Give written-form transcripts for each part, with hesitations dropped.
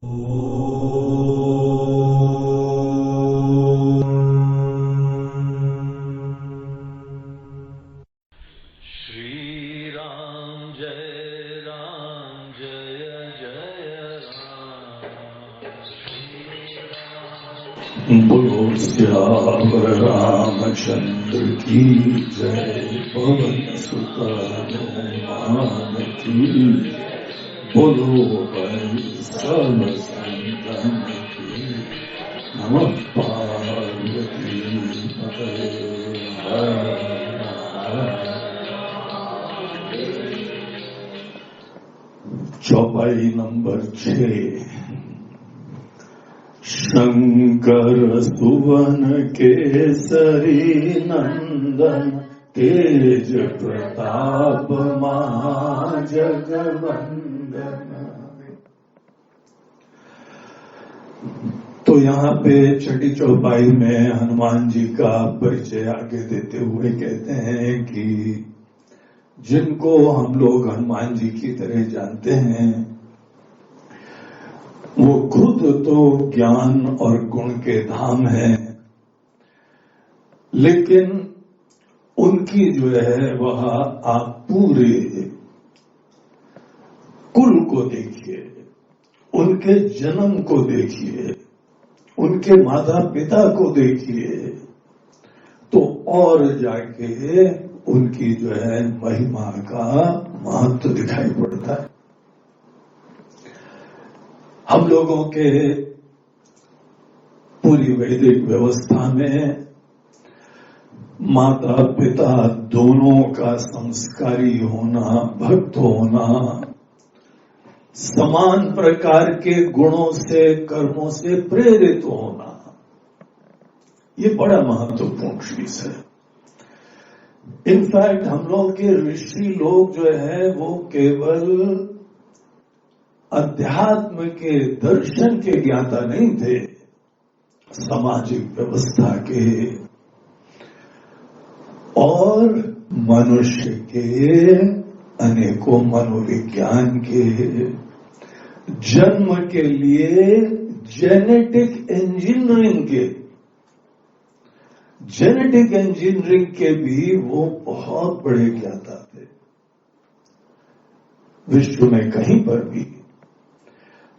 बोलो श्याम रामचंद्र की जय। पवन सुत हनुमान की। बोलो भाई सब संतन की। नमः पार्वती पतये हर हर। चौपाई नंबर 6। शंकर सुवन केसरी नंदन तेज प्रताप महाजगवंदन। तो यहाँ पे छठी चौपाई में हनुमान जी का परिचय आगे देते हुए कहते हैं कि जिनको हम लोग हनुमान जी की तरह जानते हैं वो खुद तो ज्ञान और गुण के धाम है, लेकिन उनकी जो है वह आप पूरे कुल को देखिए, उनके जन्म को देखिए, उनके माता पिता को देखिए, तो और जाके उनकी जो है महिमा का महत्व दिखाई पड़ता है। हम लोगों के पूरी वैदिक व्यवस्था में माता पिता दोनों का संस्कारी होना, भक्त होना, समान प्रकार के गुणों से कर्मों से प्रेरित होना, ये बड़ा महत्वपूर्ण चीज है। इनफैक्ट हम लोग के ऋषि लोग जो है वो केवल अध्यात्म के दर्शन के ज्ञाता नहीं थे, सामाजिक व्यवस्था के और मनुष्य के अनेकों मनोविज्ञान के, जन्म के लिए जेनेटिक इंजीनियरिंग के भी वो बहुत बड़े ज्ञाता थे। विश्व में कहीं पर भी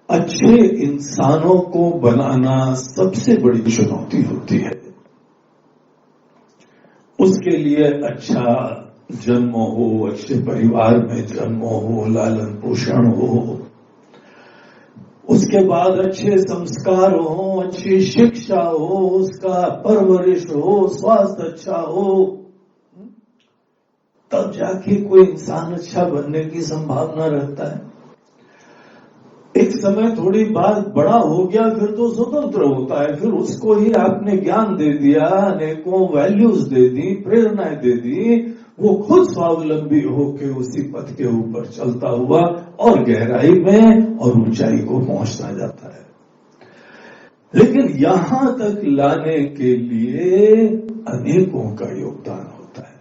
अच्छे इंसानों को बनाना सबसे बड़ी चुनौती होती है। उसके लिए अच्छा जन्म हो, अच्छे परिवार में जन्म हो, लालन पोषण हो, उसके बाद अच्छे संस्कार हो, अच्छी शिक्षा हो, उसका परवरिश हो, स्वास्थ्य अच्छा हो, तब जाके कोई इंसान अच्छा बनने की संभावना रहता है। एक समय थोड़ी बात बड़ा हो गया फिर तो स्वतंत्र होता है, फिर उसको ही आपने ज्ञान दे दिया, अनेकों वैल्यूज दे दी, प्रेरणाएं दे दी, वो खुद स्वावलंबी होके उसी पथ के ऊपर चलता हुआ और गहराई में और ऊंचाई को पहुंचना जाता है। लेकिन यहां तक लाने के लिए अनेकों का योगदान होता है।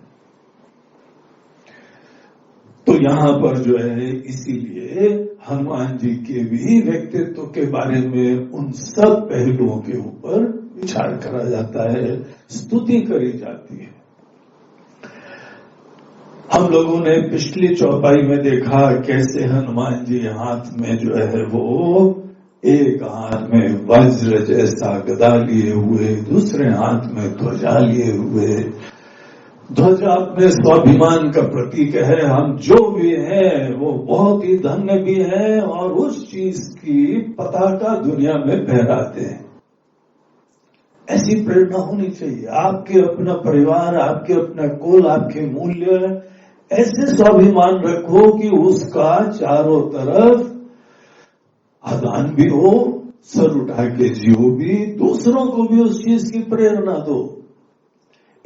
तो यहां पर जो है इसीलिए हनुमान जी के भी व्यक्तित्व के बारे में उन सब पहलुओं के ऊपर विचार करा जाता है, स्तुति करी जाती है। हम लोगों ने पिछली चौपाई में देखा कैसे हनुमान जी हाथ में जो है वो एक हाथ में वज्र जैसा गदा लिए हुए, दूसरे हाथ में ध्वजा लिए हुए। ध्वजा अपने स्वाभिमान का प्रतीक है। हम जो भी हैं वो बहुत ही धन्य भी हैं और उस चीज की पताका दुनिया में फहराते हैं। ऐसी प्रेरणा होनी चाहिए। आपके अपना परिवार, आपके अपना कुल, आपके मूल्य, ऐसे स्वाभिमान रखो कि उसका चारों तरफ आदान भी हो, सर उठा के जियो भी, दूसरों को भी उस चीज की प्रेरणा दो।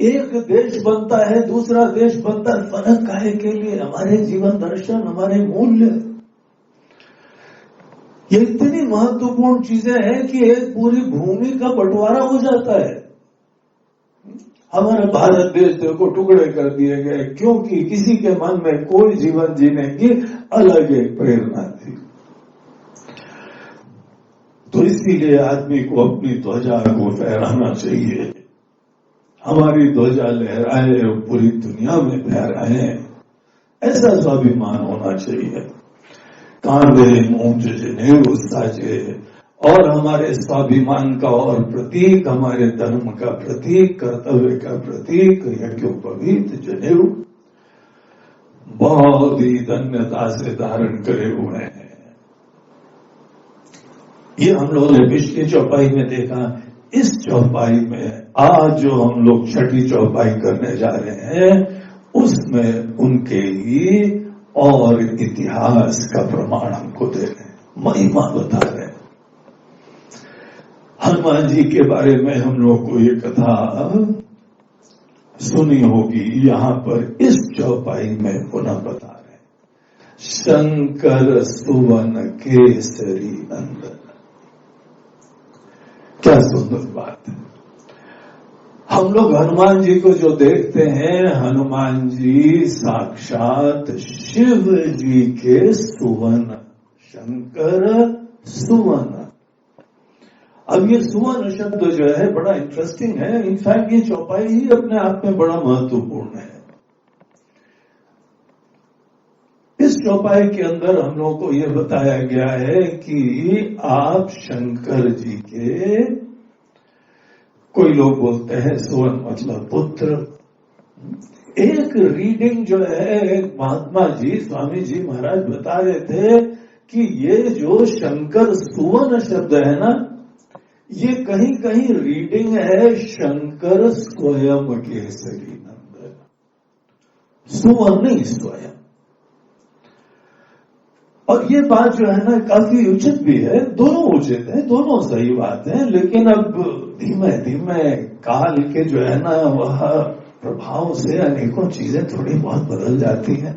एक देश बनता है, दूसरा देश बनता है, फर्क काहे के लिए? हमारे जीवन दर्शन, हमारे मूल्य, ये इतनी महत्वपूर्ण चीजें हैं कि एक पूरी भूमि का बंटवारा हो जाता है। हमारा भारत देश को टुकड़े कर दिए गए क्योंकि किसी के मन में कोई जीवन जीने की अलग एक प्रेरणा थी। तो इसीलिए आदमी को अपनी ध्वजा को फहराना चाहिए। हमारी ध्वजा लहराए और पूरी दुनिया में फहराए, ऐसा स्वाभिमान होना चाहिए। कांधे मूंछ जनेऊ साजे, और हमारे स्वाभिमान का और प्रतीक, हमारे धर्म का प्रतीक, कर्तव्य का प्रतीक यज्ञोपवीत जनेऊ बहुत ही धन्यता से धारण करे हुए हैं। ये हम लोगों ने पिछली चौपाई में देखा। इस चौपाई में आज जो हम लोग छठी चौपाई करने जा रहे हैं, उसमें उनके ही और इतिहास का प्रमाण हमको दे रहे हैं, महिमा बता रहे हैं। हनुमान जी के बारे में हम लोग को ये कथा सुनी होगी, यहां पर इस चौपाई में पुनः बता रहे हैं। शंकर सुवन केसरी नंदन, क्या सुंदर बात है। हम लोग हनुमान जी को जो देखते हैं, हनुमान जी साक्षात शिव जी के सुवन, शंकर सुवन। अब ये सुवन शब्द जो है बड़ा इंटरेस्टिंग है। इनफैक्ट ये चौपाई ही अपने आप में बड़ा महत्वपूर्ण है। इस चौपाई के अंदर हम लोगों को यह बताया गया है कि आप शंकर जी के, कोई लोग बोलते हैं सुवन मतलब पुत्र। एक रीडिंग जो है महात्मा जी, स्वामी जी महाराज बता रहे थे कि ये जो शंकर सुवन शब्द है ना, ये कहीं कहीं रीडिंग है शंकर स्वयं केसरी नंदन, सुवन नहीं स्वयं। और ये बात जो है ना काफी उचित भी है, दोनों उचित है, दोनों सही बात है। लेकिन अब धीमे धीमे काल के जो है ना वह प्रभाव से अनेकों चीजें थोड़ी बहुत बदल जाती हैं।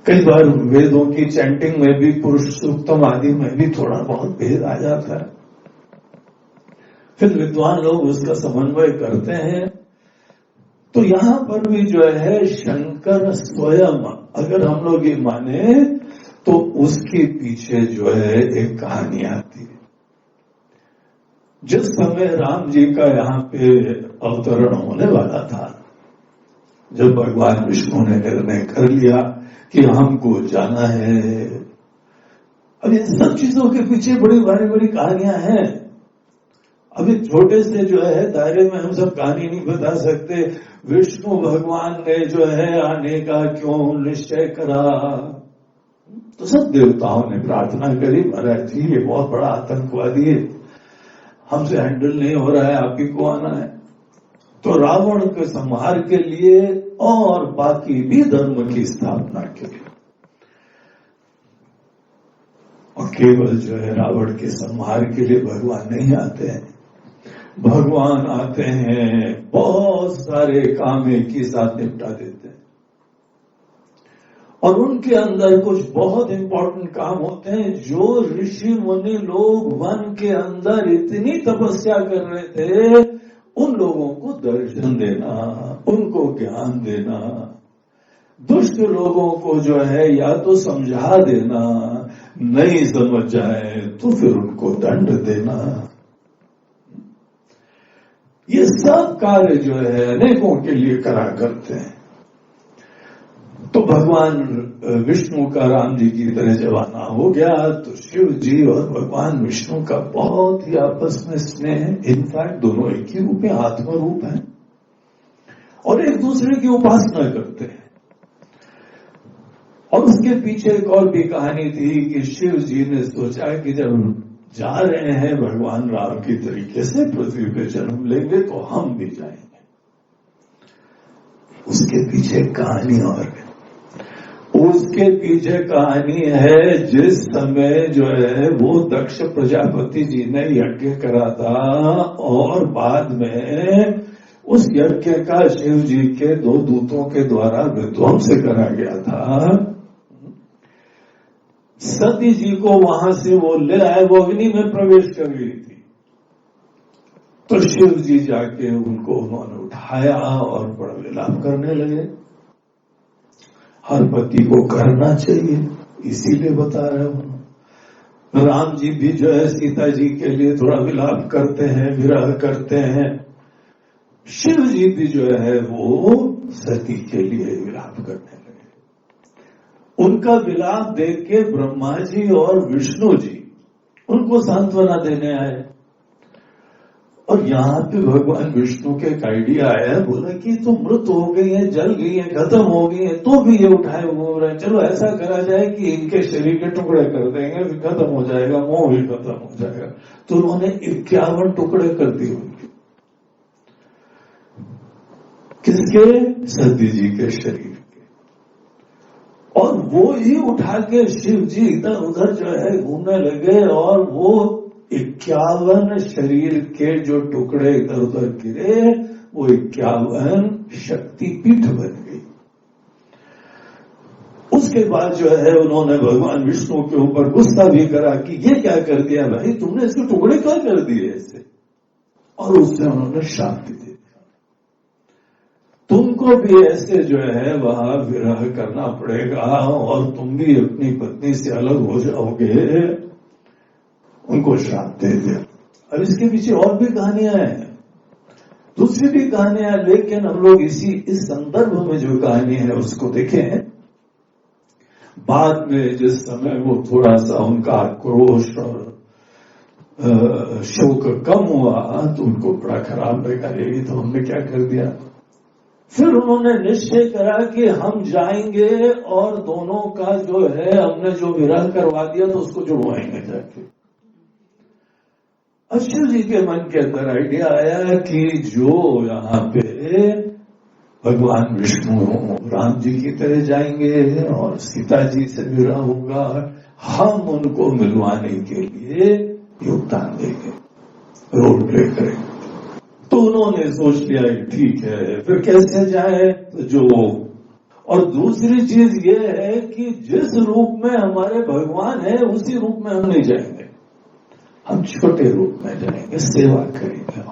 कई बार वेदों की चैंटिंग में भी, पुरुष सूक्तम आदि में भी थोड़ा बहुत भेद आ जाता है। फिर विद्वान लोग उसका समन्वय करते हैं। तो यहां पर भी जो है शंकर स्वयं, अगर हम लोग ये माने तो उसके पीछे जो है एक कहानी आती है। जिस समय राम जी का यहाँ पे अवतरण होने वाला था, जब भगवान विष्णु ने निर्णय कर लिया कि हमको जाना है, अब इन सब चीजों के पीछे बड़ी बड़ी बड़ी कहानियां हैं। अभी छोटे से जो है दायरे में हम सब कहानी नहीं बता सकते। विष्णु भगवान ने जो है आने का क्यों निश्चय करा, तो सब देवताओं ने प्रार्थना करी, महाराज जी ये बहुत बड़ा आतंकवादी है, हमसे हैंडल नहीं हो रहा है, आप ही को आना है। तो रावण के संहार के लिए और बाकी भी धर्म की स्थापना के लिए, और केवल जो है रावण के संहार के लिए भगवान नहीं आते हैं। भगवान आते हैं, बहुत सारे काम एक ही साथ निपटा देते हैं। और उनके अंदर कुछ बहुत इंपॉर्टेंट काम होते हैं जो ऋषि मुनि लोग वन के अंदर इतनी तपस्या कर रहे थे, उन लोगों को दर्शन देना, उनको ज्ञान देना, दुष्ट लोगों को जो है या तो समझा देना, नहीं समझ जाए तो फिर उनको दंड देना। ये सब कार्य जो है अनेकों के लिए करा करते हैं। तो भगवान विष्णु का राम जी की तरह जब आना हो गया, तो शिव जी और भगवान विष्णु का बहुत ही आपस में स्नेह है। इनफैक्ट दोनों एक ही रूप में, आत्म रूप है, और एक दूसरे की उपासना करते हैं। और उसके पीछे एक और भी कहानी थी कि शिव जी ने सोचा कि जब जा रहे हैं भगवान राम की तरीके से पृथ्वी पे जन्म लेंगे तो हम भी जाएंगे। उसके पीछे कहानी और है। उसके पीछे कहानी है, जिस समय जो है वो दक्ष प्रजापति जी ने यज्ञ करा था और बाद में उस यज्ञ का शिव जी के 2 दूतों के द्वारा विध्वंस करा गया था। सती जी को वहां से वो ले आए, वो अग्नि में प्रवेश कर गई थी। तो शिव जी जाके उनको उन्होंने उठाया और बड़ा विलाप करने लगे। हर पति को करना चाहिए, इसीलिए बता रहे हूं। राम जी भी जो है सीता जी के लिए थोड़ा विलाप करते हैं, विरह करते हैं। शिव जी भी जो है वो सती के लिए विलाप करने लगे। उनका विलाप देख के ब्रह्मा जी और विष्णु जी उनको सांत्वना देने आए। और यहाँ पे भगवान विष्णु के एक आइडिया आया, बोला कि तो मृत हो गई है, जल गई है, खत्म हो गई है, तो भी ये उठाए घूम रहे हैं, चलो ऐसा करा जाए कि इनके शरीर के टुकड़े कर देंगे, फिर खत्म हो जाएगा, मोह भी खत्म हो जाएगा। तो उन्होंने 51 टुकड़े कर दिए उनके। किसके? सती जी के शरीर के। और वो ही उठा के शिव जी इधर उधर जो है घूमने लगे, और वो 51 शरीर के जो टुकड़े इधर उधर गिरे, वो 51 शक्तिपीठ बन गई। उसके बाद जो है उन्होंने भगवान विष्णु के ऊपर गुस्सा भी करा कि ये क्या कर दिया भाई, तुमने इसके टुकड़े क्या कर दिए ऐसे। और उससे उन्होंने शांति दे दिया, तुमको भी ऐसे जो है वहां विरह करना पड़ेगा, और तुम भी अपनी पत्नी से अलग हो जाओगे। उनको श्राप दे दिया। अब इसके पीछे और भी कहानियां हैं, दूसरी भी कहानियां, लेकिन हम लोग इस संदर्भ में जो कहानी है उसको देखें। बाद में जिस समय वो थोड़ा सा उनका आक्रोश और शोक कम हुआ, तो उनको बड़ा खराब लगा, ये तो हमने क्या कर दिया। फिर उन्होंने निश्चय करा कि हम जाएंगे और दोनों का जो है हमने जो विरह करवा दिया तो उसको जुड़वाएंगे जाके। शिव जी के मन के अंदर आइडिया आया कि जो यहाँ पे भगवान विष्णु राम जी की तरह जाएंगे और सीता जी से विरह होगा, हम उनको मिलवाने के लिए योगदान देंगे, रोल प्ले करेंगे। तो उन्होंने सोच लिया ठीक है, फिर कैसे जाए, तो जो। और दूसरी चीज ये है कि जिस रूप में हमारे भगवान है उसी रूप में हम नहीं जाएंगे, हम छोटे रूप में जाएंगे, सेवा करेंगे।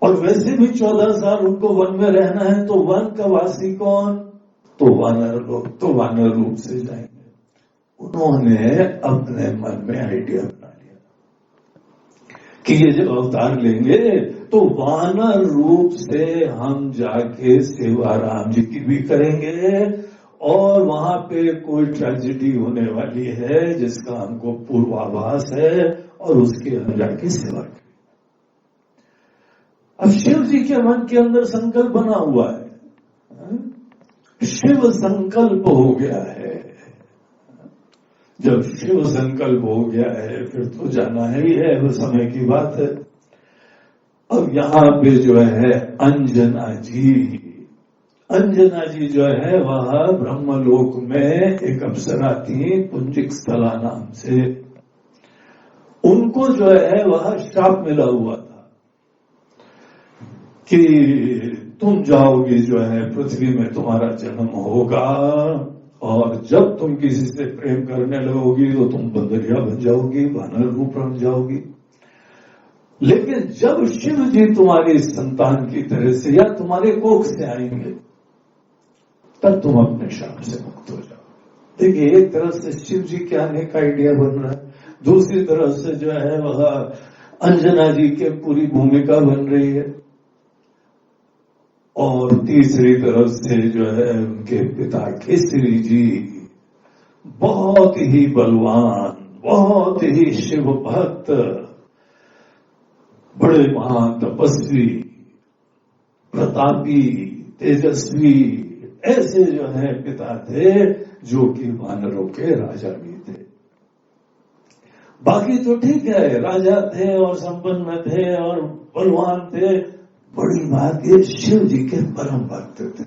और वैसे भी 14 साल उनको वन में रहना है, तो वन का वासी कौन, तो वानर लोग, तो वानर रूप से जाएंगे। उन्होंने अपने मन में आइडिया बना लिया कि ये जब अवतार लेंगे तो वानर रूप से हम जाके सेवा राम जी की भी करेंगे, और वहां पे कोई ट्रेजेडी होने वाली है जिसका हमको पूर्वाभास है, और उसके हम जाके सेवा करें। अब शिव जी के मन के अंदर संकल्प बना हुआ है, शिव संकल्प हो गया है। जब शिव संकल्प हो गया है फिर तो जाना ही है, वो समय की बात है। अब यहां पे जो है अंजना जी जो है वह ब्रह्मलोक में एक अप्सरा थी, पुंजिक स्थला नाम से। उनको जो है वह श्राप मिला हुआ था कि तुम जाओगी जो है पृथ्वी में तुम्हारा जन्म होगा, और जब तुम किसी से प्रेम करने लगोगी तो तुम बंदरिया बन जाओगी, वानर रूप बन जाओगी। लेकिन जब शिव जी तुम्हारी संतान की तरह से या तुम्हारे कोख से आएंगे तब तुम अपने शाप से मुक्त हो जाओ। देखिए, एक तरफ से शिव जी के आने का आइडिया बन रहा है, दूसरी तरफ से जो है वह अंजना जी के पूरी भूमिका बन रही है, और तीसरी तरफ से जो है उनके पिता केसरी जी बहुत ही बलवान, बहुत ही शिव भक्त, बड़े महान तपस्वी, प्रतापी, तेजस्वी, ऐसे जो है पिता थे जो कि वानरों के राजा भी थे। बाकी तो ठीक है, राजा थे और संपन्न थे और बलवान थे, बड़ी बात ये शिव जी के परम भक्त थे।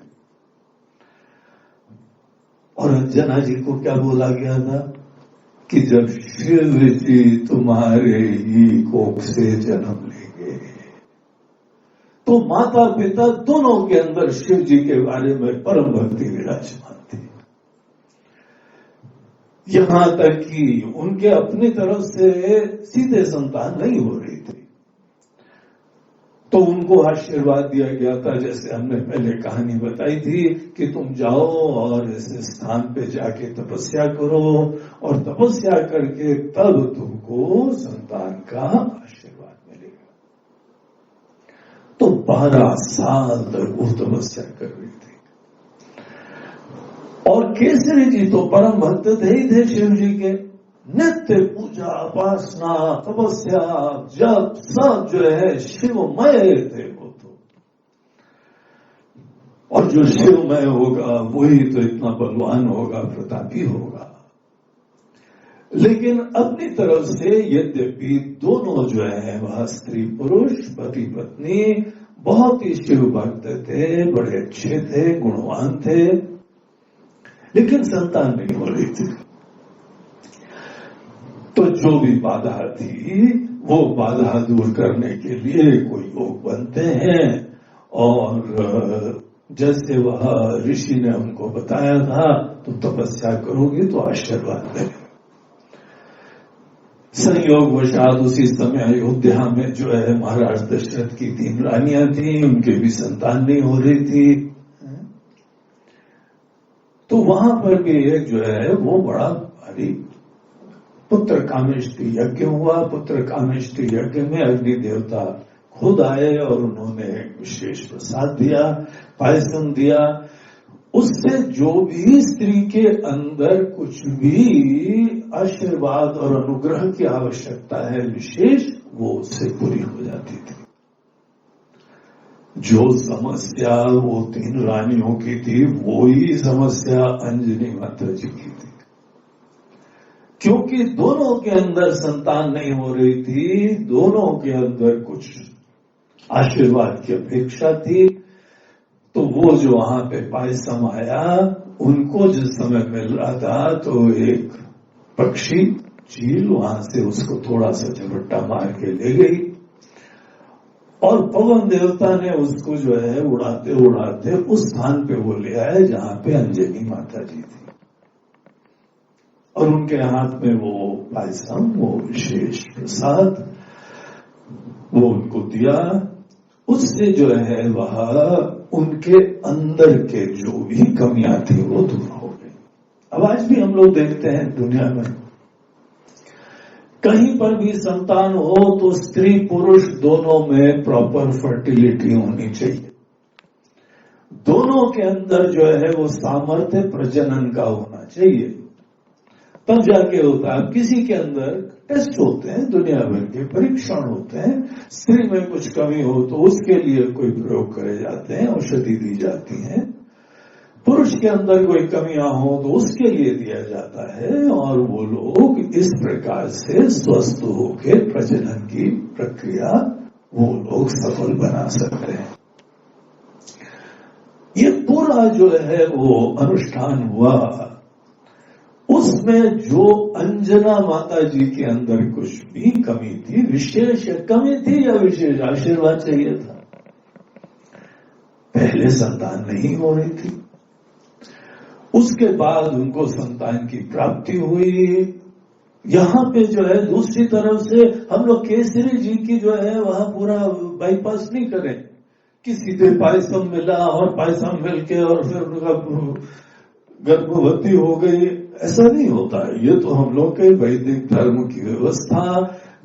और अंजना जी को क्या बोला गया था कि जब शिव जी तुम्हारे ही कोख से जन्म लेंगे, तो माता पिता दोनों के अंदर शिव जी के बारे में परम भक्ति विराजमान थी। यहां तक कि उनके अपनी तरफ से सीधे संतान नहीं हो रही थी, तो उनको आशीर्वाद दिया गया था, जैसे हमने पहले कहानी बताई थी कि तुम जाओ और इस स्थान पे जाके तपस्या करो और तपस्या करके तब तुमको संतान का आशीर्वाद मिलेगा। तो 12 साल तक वो तपस्या कर रही थी। और केसरी जी तो परम भक्त थे ही थे शिव जी के, नित्य पूजा उपासना तपस्या जब सब जो है शिवमय थे वो तो। और जो शिवमय होगा वही तो इतना बलवान होगा, प्रतापी होगा। लेकिन अपनी तरफ से यद्यपि दोनों जो है वह स्त्री पुरुष पति पत्नी बहुत ही शिव भक्त थे, बड़े अच्छे थे, गुणवान थे, लेकिन संतान नहीं हो रही थी। तो जो भी बाधा थी वो बाधा दूर करने के लिए कोई योग बनते हैं, और जैसे वह ऋषि ने उनको बताया था तो तपस्या करोगे तो आशीर्वाद देंगे। संयोग वशात उसी समय अयोध्या में जो है महाराज दशरथ की 3 रानियां थी, उनके भी संतान नहीं हो रही थी। तो वहां पर भी एक जो है वो बड़ा भारी पुत्र कामेष्टि यज्ञ हुआ। पुत्र कामेष्टि यज्ञ में अग्नि देवता खुद आए और उन्होंने विशेष प्रसाद दिया, पायसम दिया। उससे जो भी स्त्री के अंदर कुछ भी आशीर्वाद और अनुग्रह की आवश्यकता है विशेष, वो उससे पूरी हो जाती थी। जो समस्या वो 3 रानियों की थी, वो ही समस्या अंजनी माता जी की थी, क्योंकि दोनों के अंदर संतान नहीं हो रही थी, दोनों के अंदर कुछ आशीर्वाद की अपेक्षा थी। तो वो जो वहां पे पायसम आया, उनको जिस समय मिल रहा था तो एक पक्षी चील वहां से उसको थोड़ा सा झपट्टा मार के ले गई, और पवन देवता ने उसको जो है उड़ाते उड़ाते उस स्थान पे वो ले आए जहां पे अंजनी माता जी थी, और उनके हाथ में वो पायसम, वो विशेष प्रसाद वो उनको दिया। उससे जो है वह उनके अंदर के जो भी कमियां थी वो दूर हो गई। अब आज भी हम लोग देखते हैं दुनिया में कहीं पर भी संतान हो तो स्त्री पुरुष दोनों में प्रॉपर फर्टिलिटी होनी चाहिए, दोनों के अंदर जो है वो सामर्थ्य प्रजनन का होना चाहिए, तब जाके होता है। किसी के अंदर टेस्ट होते हैं, दुनिया भर के परीक्षण होते हैं, स्त्री में कुछ कमी हो तो उसके लिए कोई प्रयोग करे जाते हैं, औषधि दी जाती है। पुरुष के अंदर कोई कमियां हो तो उसके लिए दिया जाता है, और वो लोग इस प्रकार से स्वस्थ होकर प्रजनन की प्रक्रिया वो लोग सफल बना सकते हैं। ये पूरा जो है वो अनुष्ठान हुआ, उसमें जो अंजना माता जी के अंदर कुछ भी कमी थी, विशेष कमी थी या विशेष आशीर्वाद चाहिए था, पहले संतान नहीं हो रही थी, उसके बाद उनको संतान की प्राप्ति हुई। यहां पे जो है दूसरी तरफ से हम लोग केसरी जी की जो है वहां पूरा बाईपास नहीं करें कि सीधे पायसम मिला और पायसम मिलके और फिर उनका गर्भवती हो गई, ऐसा नहीं होता है। ये तो हम लोग के वैदिक धर्म की व्यवस्था,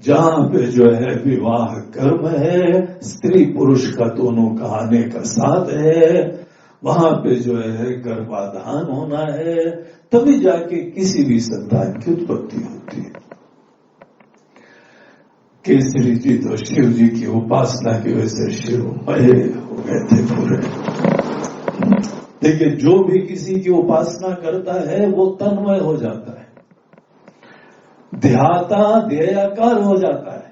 जहां पे जो है विवाह कर्म है, स्त्री पुरुष का दोनों का आने का साथ है, वहां पे जो है गर्भाधान होना है, तभी जाके किसी भी संतान की उत्पत्ति होती है। केसरी जी तो शिव जी की उपासना की वजह से शिवमय हो गए थे पूरे। देखिए, जो भी किसी की उपासना करता है वो तन्मय हो जाता है, ध्याता ध्येयाकार हो जाता है।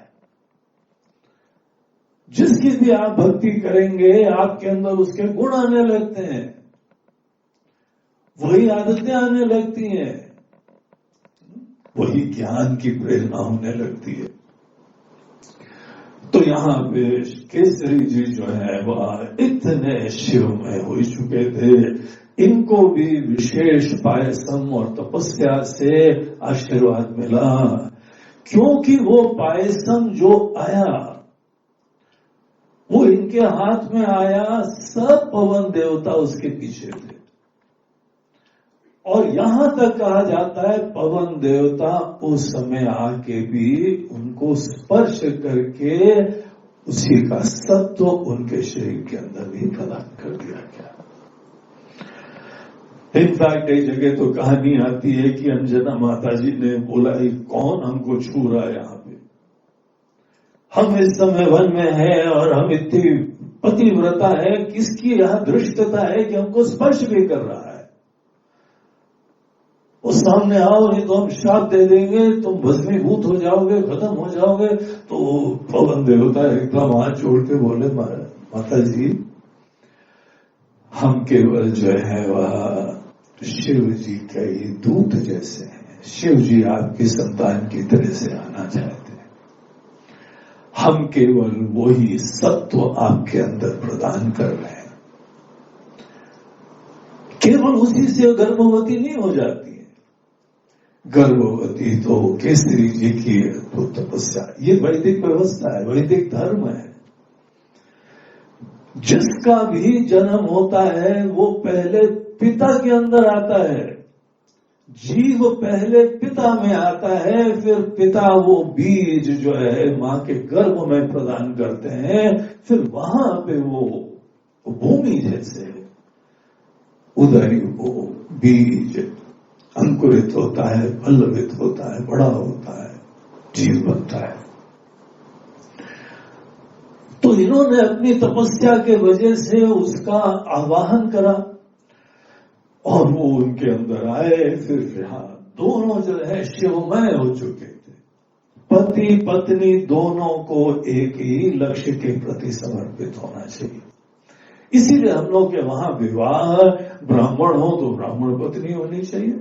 जिसकी भी आप भक्ति करेंगे आपके अंदर उसके गुण आने लगते हैं, वही आदतें आने लगती हैं, वही ज्ञान की प्रेरणा होने लगती है। तो यहाँ पे केसरी जी जो है वह इतने शिवमय हो चुके थे, इनको भी विशेष पायसम और तपस्या से आशीर्वाद मिला, क्योंकि वो पायसम जो आया वो इनके हाथ में आया, सब पवन देवता उसके पीछे थे। और यहां तक कहा जाता है पवन देवता उस समय आके भी उनको स्पर्श करके उसी का सत्व उनके शरीर के अंदर भी प्रदान कर दिया गया। इनफैक्ट कई जगह तो कहानी आती है कि अंजना माता जी ने बोला, कौन हमको छू रहा है यहाँ पे, हम इस समय वन में हैं और हम इतनी पतिव्रता है, किसकी यहाँ दृष्टता है कि हमको स्पर्श भी कर रहा है। उस सामने आओ, नहीं तो हम श्राप दे देंगे, तुम भस्मीभूत हो जाओगे, खत्म हो जाओगे। तो पवन देवता एकदम हाथ जोड़ के बोले, माता जी हम केवल जो है वह शिव जी के दूत जैसे हैं, शिव जी आपकी संतान की तरह से आना चाहते हैं, हम केवल वही सत्व आपके अंदर प्रदान कर रहे हैं। केवल उसी से गर्भवती नहीं हो जाती है, गर्भवती तो केसरी जी की तो तपस्या, ये वैदिक व्यवस्था है, वैदिक धर्म है। जिसका भी जन्म होता है वो पहले पिता के अंदर आता है, जीव पहले पिता में आता है, फिर पिता वो बीज जो है मां के गर्भ में प्रदान करते हैं, फिर वहां पे वो भूमि जैसे उदरी वो बीज अंकुरित होता है, पल्लवित होता है, बड़ा होता है, जीव बनता है। तो इन्होंने अपनी तपस्या के वजह से उसका आवाहन करा और वो उनके अंदर आए। फिर यहाँ दोनों जो है शिवमय हो चुके थे, पति पत्नी दोनों को एक ही लक्ष्य के प्रति समर्पित होना चाहिए। इसीलिए हम लोग के वहां विवाह ब्राह्मण हो तो ब्राह्मण पत्नी होनी चाहिए,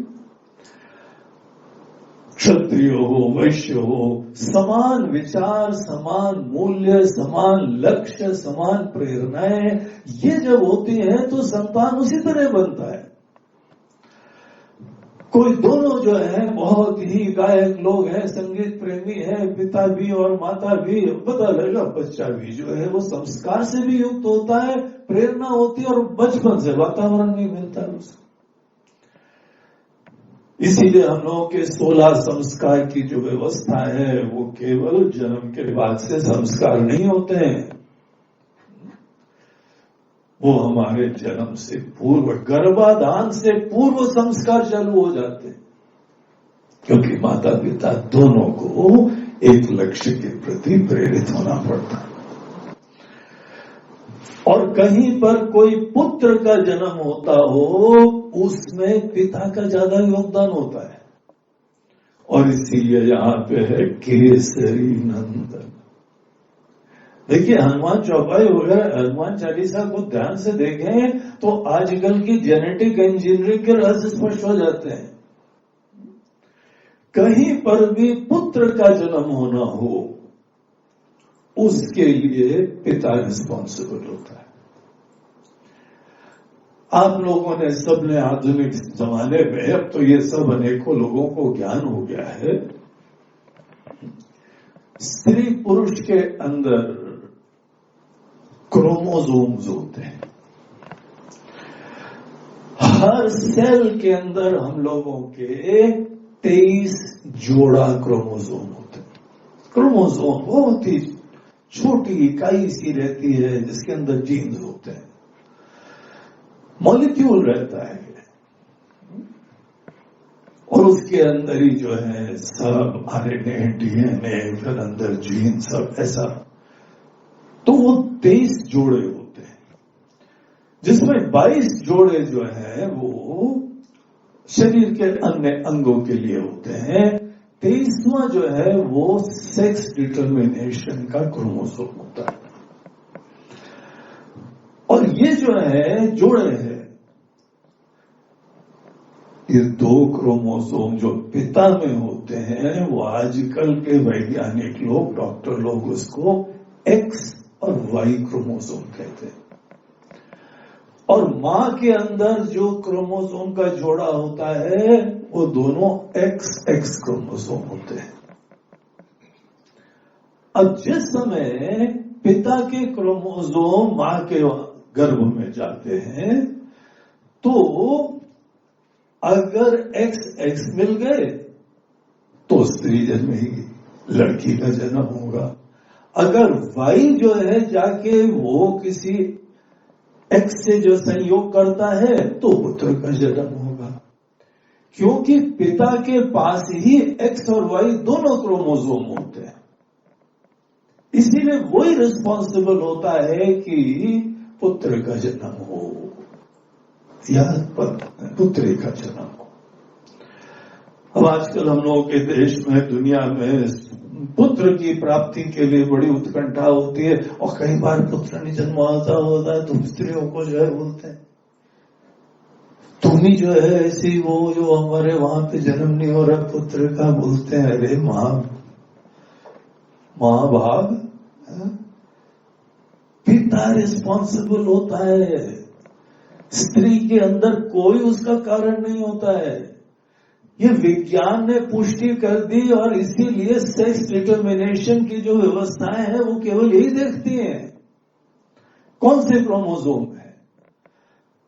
क्षत्रिय हो वैश्य हो, समान विचार, समान मूल्य, समान लक्ष्य, समान प्रेरणाएं, ये जब होती है तो संतान उसी तरह बनता है। कोई दोनों जो है बहुत ही गायक लोग हैं, संगीत प्रेमी है, पिता भी और माता भी, पता लगा बच्चा भी जो है वो संस्कार से भी युक्त होता है, प्रेरणा होती है और बचपन से वातावरण भी मिलता है उसको। इसीलिए हम लोगों के 16 संस्कार की जो व्यवस्था है वो केवल जन्म के बाद से संस्कार नहीं होते हैं, वो हमारे जन्म से पूर्व, गर्भाधान से पूर्व संस्कार चालू हो जाते हैं, क्योंकि माता पिता दोनों को एक लक्ष्य के प्रति प्रेरित होना पड़ता है। और कहीं पर कोई पुत्र का जन्म होता हो, उसमें पिता का ज्यादा योगदान होता है। और इसीलिए यहां पे है केसरी नंदन। देखिए हनुमान चौपाई वगैरह, हनुमान चालीसा को ध्यान से देखें तो आजकल की जेनेटिक इंजीनियरिंग के रहस्य स्पष्ट हो जाते हैं। कहीं पर भी पुत्र का जन्म होना हो, उसके लिए पिता रिस्पॉन्सिबल होता है। आप लोगों ने, सबने आधुनिक जमाने में, अब तो ये सब अनेकों लोगों को ज्ञान हो गया है, स्त्री पुरुष के अंदर क्रोमोसोम्स होते हैं। हर सेल के अंदर हम लोगों के 23 जोड़ा क्रोमोसोम होते हैं। क्रोमोसोम बहुत ही छोटी इकाई सी रहती है जिसके अंदर जीन्स होते हैं, मॉलिक्यूल रहता है और उसके अंदर ही जो है सब आरएनए, डीएनए, फिर अंदर जीन, सब ऐसा। तो वो 23 जोड़े होते हैं, जिसमें 22 जोड़े जो है वो शरीर के अन्य अंगों के लिए होते हैं। 23वां जो है वो सेक्स डिटर्मिनेशन का क्रोमोसोम होता है। और ये जो है जोड़े हैं, ये 2 क्रोमोसोम जो पिता में होते हैं वो आजकल के वैज्ञानिक लोग, डॉक्टर लोग उसको एक्स और वाई क्रोमोसोम कहते हैं। और मां के अंदर जो क्रोमोसोम का जोड़ा होता है वो दोनों एक्स क्रोमोसोम होते हैं। अब जिस समय पिता के क्रोमोसोम मां के गर्भ में जाते हैं तो अगर एक्स मिल गए तो स्त्री जन्मेगी, लड़की का जन्म होगा। अगर वाई जो है जाके वो किसी एक्स से जो संयोग करता है तो पुत्र का जन्म होगा, क्योंकि पिता के पास ही एक्स और वाई दोनों क्रोमोसोम होते हैं। इसीलिए वही रिस्पॉन्सिबल होता है कि पुत्र का जन्म हो या पुत्री का जन्म हो। अब आजकल हम लोगों के देश में, दुनिया में पुत्र की प्राप्ति के लिए बड़ी उत्कंठा होती है, और कई बार पुत्र नहीं जन्म होता है तो स्त्रियों को जो है बोलते हैं तुम्ही जो है ऐसी वो जो हमारे वहां पे जन्म नहीं हो रहा पुत्र का, बोलते हैं अरे महाभाग, पिता रिस्पॉन्सिबल होता है, स्त्री के अंदर कोई उसका कारण नहीं होता है। ये विज्ञान ने पुष्टि कर दी, और इसीलिए सेक्स डिटर्मिनेशन की जो व्यवस्थाएं हैं वो केवल यही देखती हैं कौन से क्रोमोसोम है।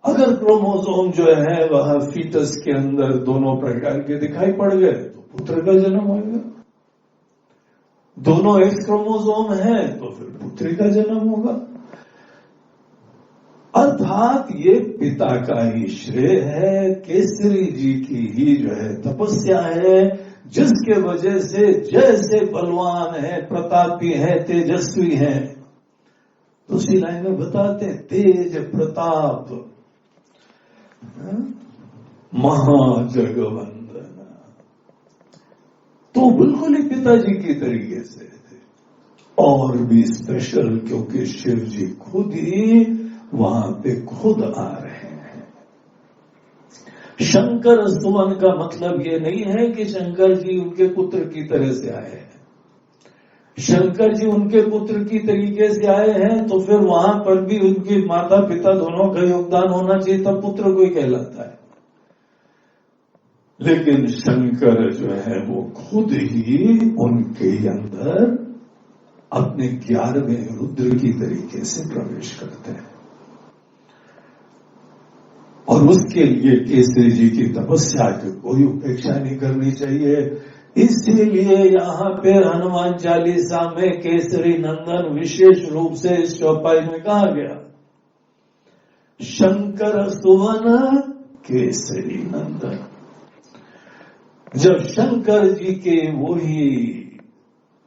अगर क्रोमोसोम जो है वह फीटस के अंदर दोनों प्रकार के दिखाई पड़ गए तो पुत्र का जन्म होगा, दोनों एक्स क्रोमोसोम है तो फिर पुत्री का जन्म होगा। अर्थात ये पिता का ही श्रेय है, केसरी जी की ही जो है तपस्या है, जिसके वजह से जैसे बलवान है, प्रतापी है, तेजस्वी है, दूसरी लाइन में बताते हैं तेज प्रताप महाजगवंदन, तो बिल्कुल ही पिताजी की तरीके से और भी स्पेशल, क्योंकि शिव जी खुद ही वहां पे खुद आ रहे हैं। शंकर स्तुवन का मतलब ये नहीं है कि शंकर जी उनके पुत्र की तरह से आए हैं। शंकर जी उनके पुत्र की तरीके से आए हैं तो फिर वहां पर भी उनके माता पिता दोनों का योगदान होना चाहिए, तब पुत्र कोई कहलाता है। लेकिन शंकर जो है वो खुद ही उनके अंदर अपने 11वें रुद्र की तरीके से प्रवेश करते हैं, और उसके लिए केसरी जी की तपस्या की कोई उपेक्षा नहीं करनी चाहिए। इसीलिए यहाँ पे हनुमान चालीसा में केसरी नंदन विशेष रूप से इस चौपाई में कहा गया, शंकर सुवन केसरी नंदन। जब शंकर जी के वही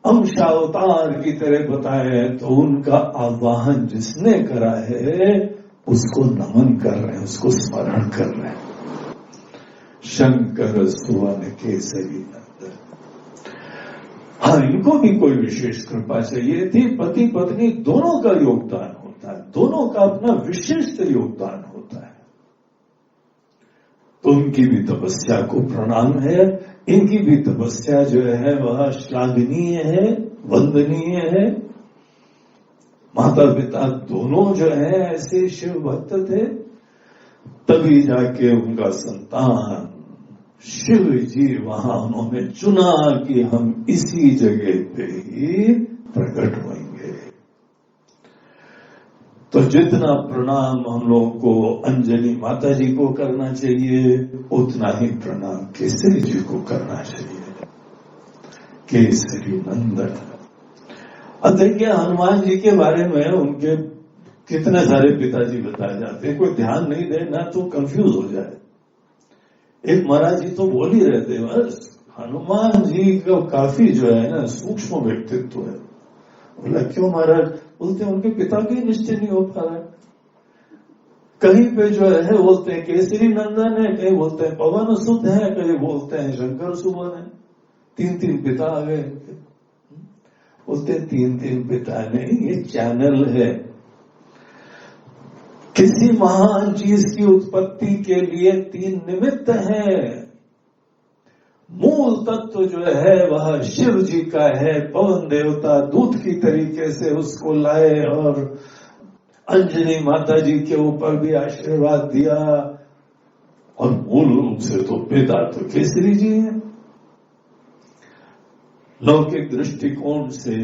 अंशावतार की तरह बताए तो उनका आवाहन जिसने करा है उसको नमन कर रहे हैं, उसको स्मरण कर रहे हैं। शंकर सुवन केसरी नंदन। हाँ, इनको भी कोई विशेष कृपा चाहिए थी। पति पत्नी दोनों का योगदान होता है, दोनों का अपना विशिष्ट योगदान होता है, तो उनकी भी तपस्या को प्रणाम है। इनकी भी तपस्या जो है वह श्लाघनीय है, वंदनीय है। माता पिता दोनों जो है ऐसे शिव भक्त थे, तभी जाके उनका संतान शिव जी वहां उन्होंने चुना कि हम इसी जगह पे ही प्रकट होंगे। तो जितना प्रणाम हम लोगों को अंजलि माता जी को करना चाहिए, उतना ही प्रणाम केसरी जी को करना चाहिए। केसरी नंदन। अब देखिए हनुमान जी के बारे में उनके कितने सारे पिताजी बताए जाते हैं, कोई ध्यान नहीं दे ना तो कंफ्यूज हो जाए। एक महाराज जी तो बोल ही रहे थे, बस हनुमान जी का काफी जो है ना सूक्ष्म व्यक्तित्व है। बोला क्यों महाराज? बोलते उनके पिता के निश्चय नहीं हो पा रहा है। कहीं पे जो है बोलते हैं केसरी नंदन है, कहीं बोलते हैं पवन सुत है, कहीं बोलते हैं शंकर सुवन है। 3 पिता आ गए। बोलते 3 पिता नहीं, ये चैनल है। किसी महान चीज की उत्पत्ति के लिए 3 निमित्त हैं। मूल तत्व जो है वह शिव जी का है। पवन देवता दूत की तरीके से उसको लाए और अंजनी माता जी के ऊपर भी आशीर्वाद दिया, और मूल रूप से तो पिता तो केसरी जी हैं। लौकिक दृष्टिकोण से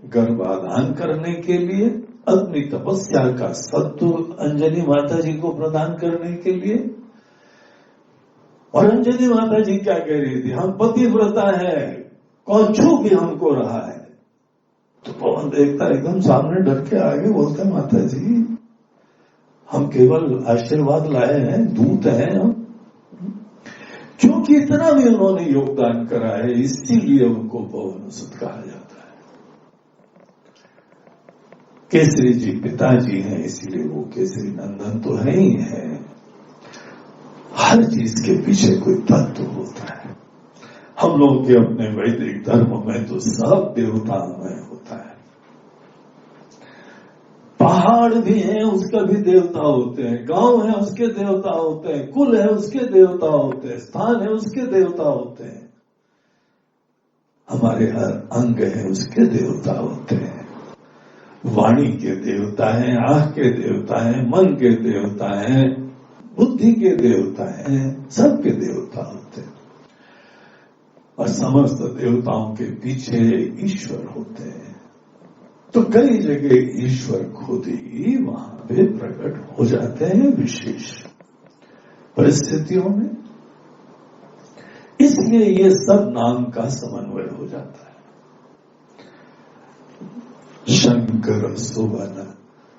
गर्भाधान करने के लिए, अपनी तपस्या का सत्व अंजनी माता जी को प्रदान करने के लिए। और अंजनी माता जी क्या कह रही थी, हम पतिव्रता है, कौन छू भी हमको रहा है। तो पवन देखता एकदम सामने डर के आगे बोलते, माता जी हम केवल आशीर्वाद लाए हैं, दूत हैं हम। क्योंकि इतना भी उन्होंने योगदान करा है, इसीलिए उनको पवन सुत कहा जाता है। केसरी जी पिताजी हैं, इसीलिए वो केसरी नंदन तो है ही है। हर चीज के पीछे कोई तत्व होता है। हम लोग के अपने वैदिक धर्म में तो सब देवतामय होता है। पहाड़ भी है, उसका भी देवता होते हैं, गांव है उसके देवता होते हैं, कुल है उसके देवता होते हैं, स्थान है उसके देवता होते हैं। हमारे हर अंग है उसके देवता होते हैं। वाणी के देवता हैं, आंख के देवता हैं, मन के देवता हैं, बुद्धि के देवता हैं, सबके देवता होते हैं। और समस्त देवताओं के पीछे ईश्वर होते हैं। तो कई जगह ईश्वर खुद ही वहां पे प्रकट हो जाते हैं विशेष परिस्थितियों में। इसलिए ये सब नाम का समन्वय हो जाता है। शंकर सुवन,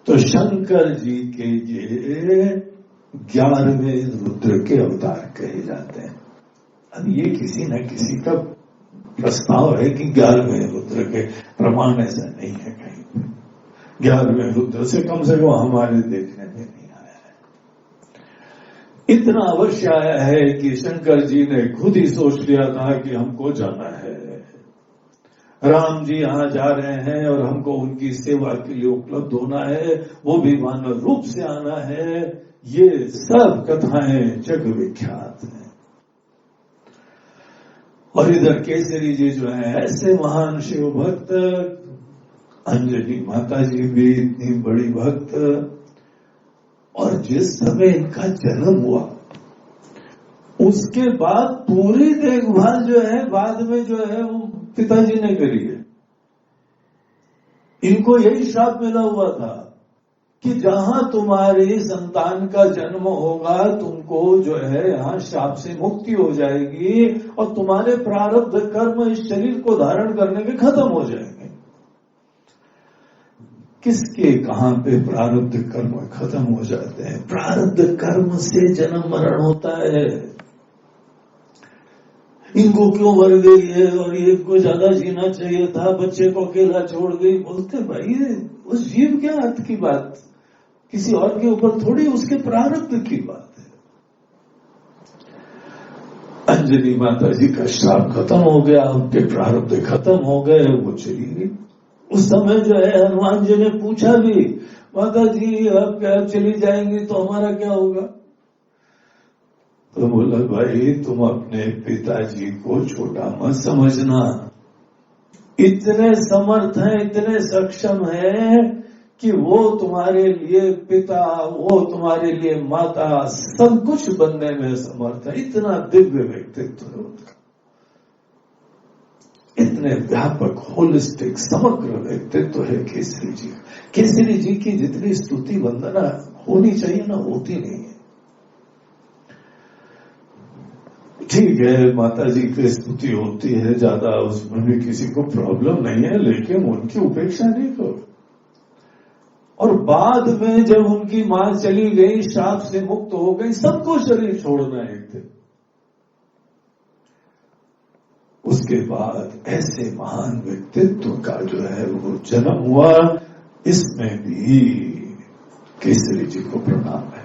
तो शंकर जी के ये 11वें रुद्र के अवतार कहे जाते हैं। अब ये किसी न किसी का प्रस्ताव है कि 11वें रुद्र के, प्रमाण ऐसा नहीं है कहीं पे। 11वें रुद्र से कम हमारे देखने में नहीं आया है। इतना अवश्य आया है कि शंकर जी ने खुद ही सोच लिया था कि हमको जाना है, राम जी यहाँ जा रहे हैं और हमको उनकी सेवा के लिए उपलब्ध होना है, वो भी मानव रूप से आना है। ये सब कथाएं जग विख्यात हैं। और इधर केसरी जी जो है ऐसे महान शिव भक्त, अंजनी माता जी भी इतनी बड़ी भक्त। और जिस समय इनका जन्म हुआ उसके बाद पूरी देखभाल जो है बाद में जो है वो पिताजी ने करी है। इनको यही श्राप मिला हुआ था कि जहां तुम्हारी संतान का जन्म होगा तुमको जो है यहाँ श्राप से मुक्ति हो जाएगी और तुम्हारे प्रारब्ध कर्म इस शरीर को धारण करने के खत्म हो जाएंगे। किसके कहां पे प्रारब्ध कर्म खत्म हो जाते हैं? प्रारब्ध कर्म से जन्म मरण होता है। इनको क्यों मर गई है और ये को ज्यादा जीना चाहिए था, बच्चे को अकेला छोड़ गई। बोलते भाई उस जीव क्या अर्थ की बात, किसी और के ऊपर थोड़ी, उसके प्रारब्ध की बात है। अंजनी माता जी का श्राप खत्म हो गया, उनके प्रारब्ध खत्म हो गए, वो चली गई। उस समय जो है हनुमान जी ने पूछा भी, माता जी अब क्या चली जाएंगी तो हमारा क्या होगा? तो बोला भाई तुम अपने पिताजी को छोटा मत समझना, इतने समर्थ हैं, इतने सक्षम हैं कि वो तुम्हारे लिए पिता, वो तुम्हारे लिए माता, सब कुछ बनने में समर्थ है। इतना दिव्य व्यक्तित्व है उनका, इतने व्यापक होलिस्टिक समग्र व्यक्तित्व है केसरी जी। केसरी जी की जितनी स्तुति वंदना होनी चाहिए ना, होती नहीं है। ठीक है माता जी की स्तुति होती है ज्यादा, उसमें भी किसी को प्रॉब्लम नहीं है, लेकिन उनकी उपेक्षा नहीं करो। और बाद में जब उनकी मां चली गई, श्राप से मुक्त हो गई, सबको शरीर छोड़ना एक दिन। उसके बाद ऐसे महान व्यक्तित्व का जो है वो जन्म हुआ, इसमें भी केसरी जी को प्रणाम है।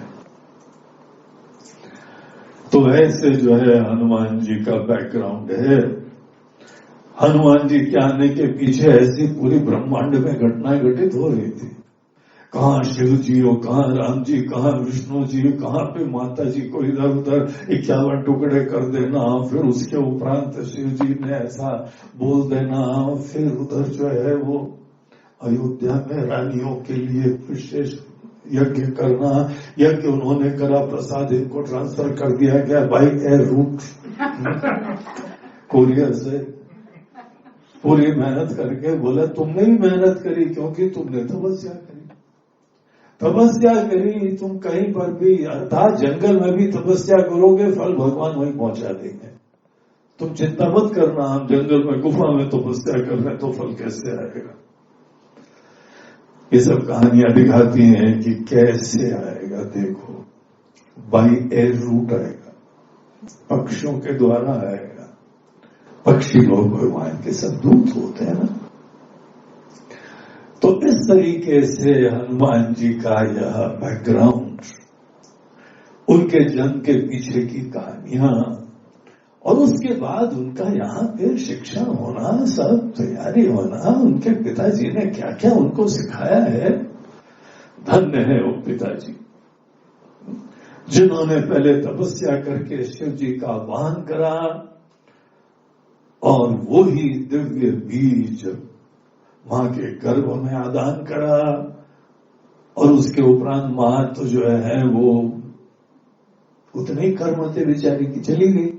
तो ऐसे जो है हनुमान जी का बैकग्राउंड है। हनुमान जी के आने के पीछे ऐसी पूरी ब्रह्मांड में घटनाएं घटित हो रही थी। कहाँ शिव जी हो, कहाँ राम जी, कहाँ विष्णु जी, कहाँ पे माता जी को इधर उधर 51 टुकड़े कर देना, फिर उसके उपरांत शिव जी ने ऐसा बोल देना, फिर उधर जो है वो अयोध्या में रानियों के लिए विशेष यज्ञ करना। यज्ञ उन्होंने करा, प्रसाद इनको ट्रांसफर कर दिया गया बाई एयर रूट कोरियर से। पूरी मेहनत करके बोला तुमने भी मेहनत करी क्योंकि तुमने तपस्या करी। तपस्या करी तुम कहीं पर भी, अर्थात जंगल में भी तपस्या करोगे फल भगवान वहीं पहुंचा देंगे। तुम चिंता मत करना, हम जंगल में गुफा में तपस्या कर रहे हैं तो फल कैसे आएगा। ये सब कहानियां दिखाती हैं कि कैसे आएगा। देखो, बाई एयर रूट आएगा, पक्षियों के द्वारा आएगा। पक्षी लोग भगवान के सब दूत होते हैं ना। तो इस तरीके से हनुमान जी का यह बैकग्राउंड, उनके जन्म के पीछे की कहानियां, और उसके बाद उनका यहाँ पे शिक्षा होना, सब तैयारी होना, उनके पिताजी ने क्या क्या उनको सिखाया है। धन्य है वो पिताजी जिन्होंने पहले तपस्या करके शिव जी का वाहन करा और वो ही दिव्य बीज मां के गर्भ में आदान करा, और उसके उपरांत मां तो जो है वो उतने ही कर्मते बेचारी की चली गई।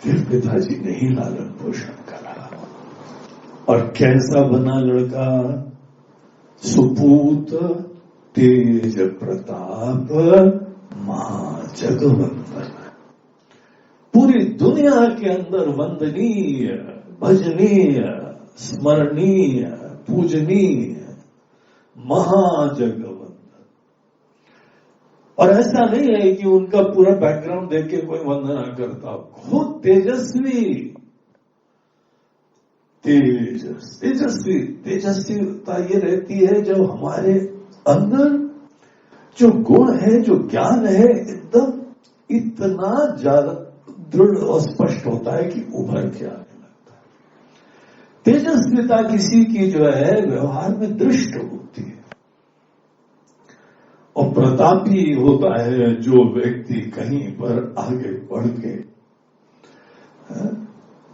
फिर पिताजी ने ही लालन पोषण करा, और कैसा बना लड़का, सुपूत तेज प्रताप महाजगवंदन, पूरी दुनिया के अंदर वंदनीय, भजनीय, स्मरणीय, पूजनीय महाजगवंदन। और ऐसा नहीं है कि उनका पूरा बैकग्राउंड देख के कोई वंदना करता, खुद तेजस्वी, तेजस्वीता ये रहती है जब हमारे अंदर जो गुण है, जो ज्ञान है, एकदम इतना ज्यादा दृढ़ और स्पष्ट होता है कि उभर के आने लगता है। तेजस्विता किसी की जो है व्यवहार में दृष्ट होती है। और प्रतापी होता है जो व्यक्ति कहीं पर आगे बढ़ के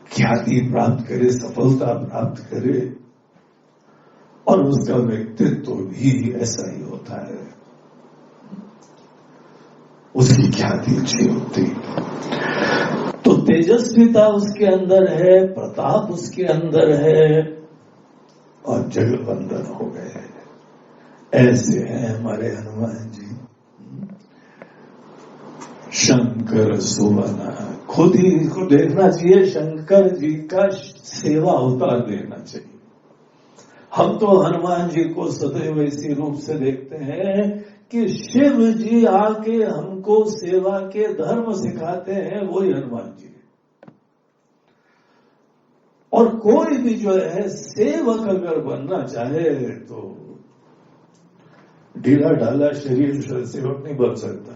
ख्याति प्राप्त करे, सफलता प्राप्त करे, और उसका व्यक्तित्व भी ऐसा ही होता है, उसकी ख्याति अच्छी होती है। तो तेजस्विता उसके अंदर है, प्रताप उसके अंदर है, और जगवंदन हो गए। ऐसे हैं हमारे हनुमान जी। शंकर सुवन, खुद ही इसको देखना चाहिए, शंकर जी का सेवा अवतार देखना चाहिए। हम तो हनुमान जी को सदैव इसी रूप से देखते हैं कि शिव जी आके हमको सेवा के धर्म सिखाते हैं, वही हनुमान जी। और कोई भी जो है सेवक अगर बनना चाहे तो ढीला ढाला शरीर सेवक नहीं बन सकता।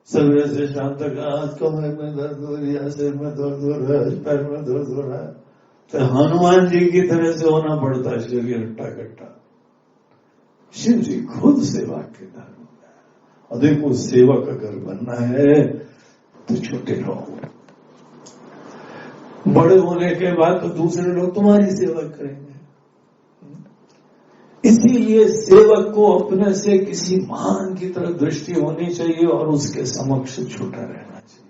सवेरे से शाम तक आज कमरे में दर्द हो रहा, सिर में दर्द हो रहा है, पैर में दर्द हो रहा है, तो हनुमान जी की तरह से होना पड़ता है शरीर हट्टा कट्टा। शिव जी खुद सेवा के धर्म है। और देखो, सेवक अगर बनना है तो छोटे रहो, बड़े होने के बाद तो दूसरे लोग तुम्हारी सेवा करेंगे। इसीलिए सेवक को अपने से किसी महान की तरफ दृष्टि होनी चाहिए और उसके समक्ष छोटा रहना चाहिए।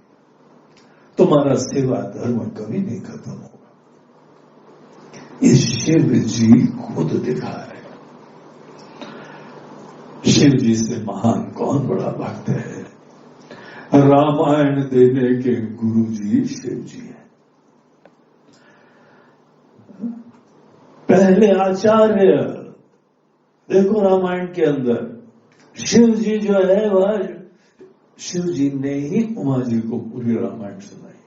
तुम्हारा सेवा धर्म कभी नहीं खत्म होगा। ये शिव जी खुद दिखा रहे। शिव जी से महान कौन बड़ा भक्त है? रामायण देने के गुरु जी शिव जी हैं। पहले आचार्य देखो, रामायण के अंदर शिव जी जो है वह शिव जी ने ही उमा जी को पूरी रामायण सुनाई।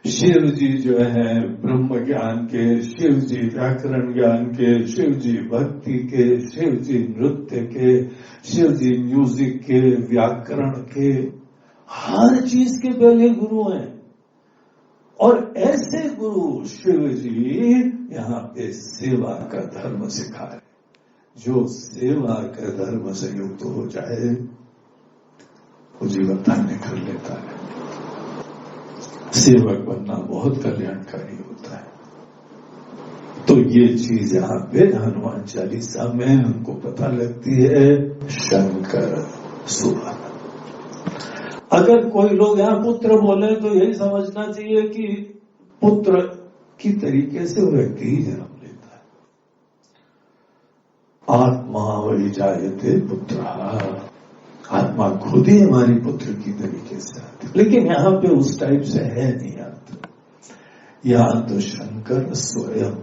शिव जी जो है ब्रह्म ज्ञान के, शिव जी व्याकरण ज्ञान के, शिव जी भक्ति के, शिव जी नृत्य के, शिव जी म्यूजिक के, व्याकरण के, हर चीज के पहले गुरु हैं। और ऐसे गुरु शिव जी यहाँ पे सेवा का धर्म सिखा रहे। जो सेवा का धर्म से युक्त हो जाए वो जीवन धन्य कर लेता है। सेवक बनना बहुत कल्याणकारी होता है। तो ये चीज यहाँ पे हनुमान चालीसा में हमको पता लगती है। शंकर सुवन। अगर कोई लोग यहाँ पुत्र बोले तो यही समझना चाहिए कि पुत्र की तरीके से वो व्यक्ति ही जन्म लेता है। आत्मा वही जायते पुत्र, आत्मा खुद ही हमारी पुत्र की तरीके से आती, लेकिन यहाँ पे उस टाइप से है नहीं अर्थ। यहाँ तो शंकर स्वयं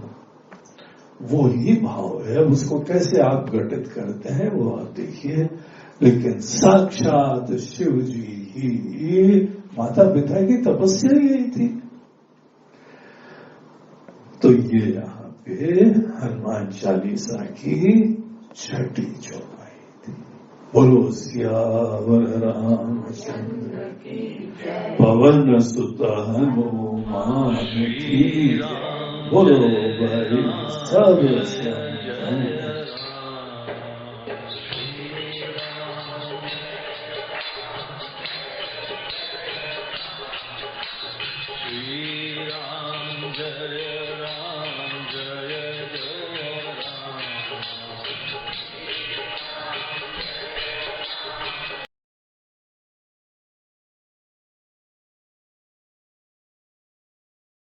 वो ही भाव है, उसको कैसे आप घटित करते हैं वो आप देखिए। लेकिन साक्षात शिव जी ही माता पिता की तपस्या यही थी। तो ये यहाँ पे हनुमान चालीसा की छठी चौपाई थी। बोलो सियावर रामचंद्र की पवन सुत हनुमान की, बोलो भाई सब श्री राम जय